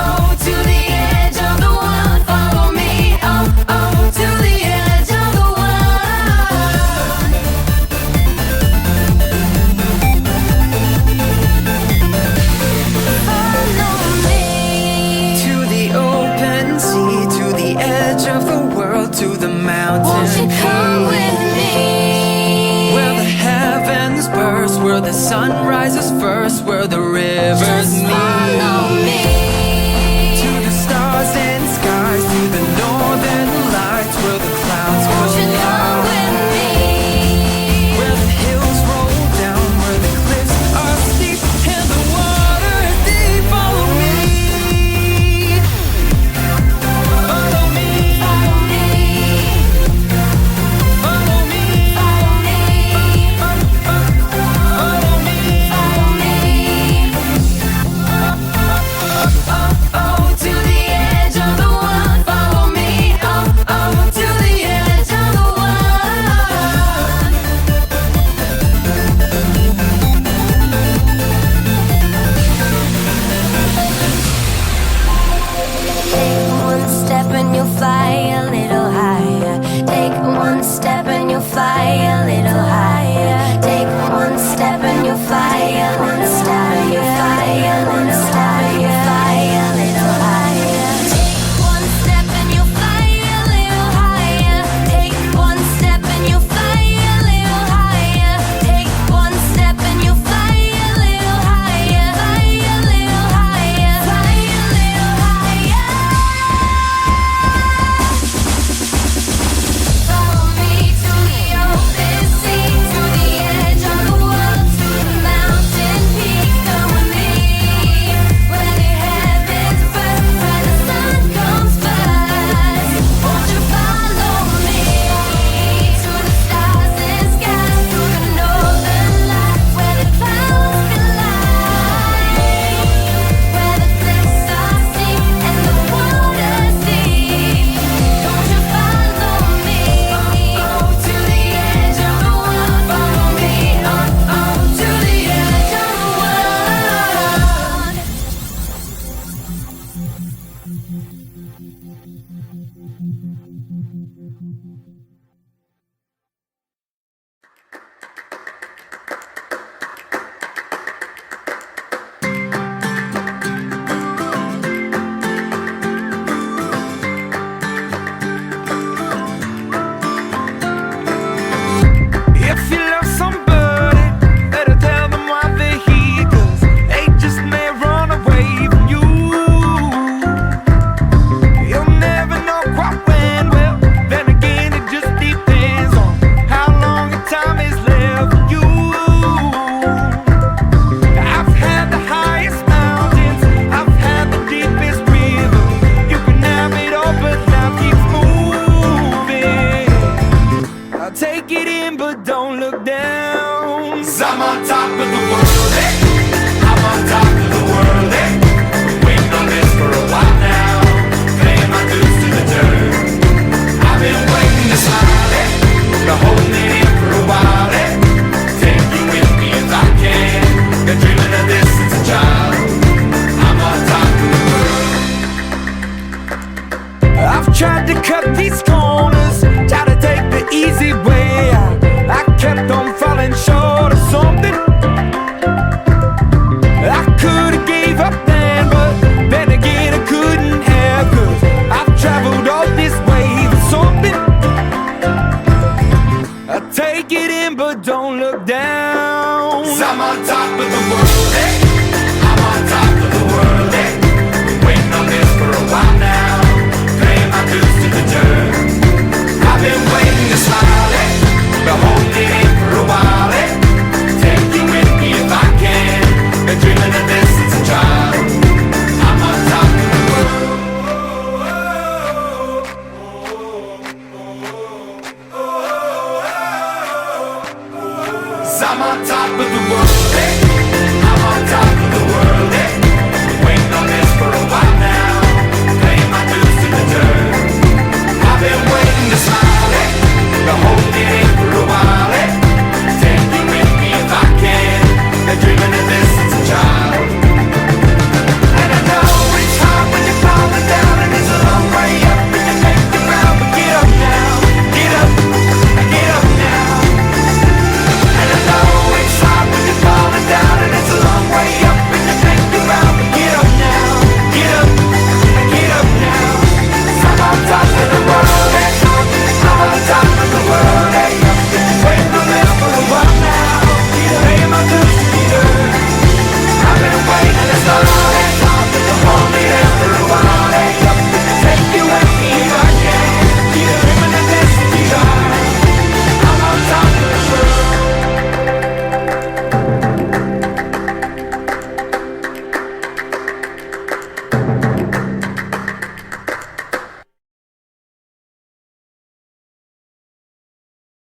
Oh, to the edge of the world, follow me. Oh, oh, to the edge of the world. Follow me. To the open sea, to the edge of the world, to the mountain Won't you come with me? where the heavens burst, where the sun rises first, where the rivers Just follow meet. me. To the stars and skies, to the northern lights, where the clouds Won't you go come by, with me? where the hills roll down, where the cliffs are steep and the water is deep. Follow me. Follow me. Follow me. Follow me. Follow me. Follow me. Follow me. on top of the world, eh? I'm on top of the world, eh? Been waiting on this for a while now, paying my dues to the dirt. I've been waiting to smile, eh? Been holding it in for a while, eh? Take you with me if I can. Been dreaming of this since a child. I'm on top of the world. I've tried to cut these corners, try to take the easy way out. I kept on falling short of something. I could've gave up then, but then again I couldn't have, 'cause I've traveled all this way for something. I take it in but don't look down, 'cause I'm on top of the world, eh? I'm on top of the world, eh? Been waiting on this for a while now, paying my dues to the dirt. I've been waiting to smile, eh? Been holding it in for a while, eh? Take you with me if I can. Been dreaming of this since a child. I'm on top of the world. 'Cause I'm on top of the world, eh?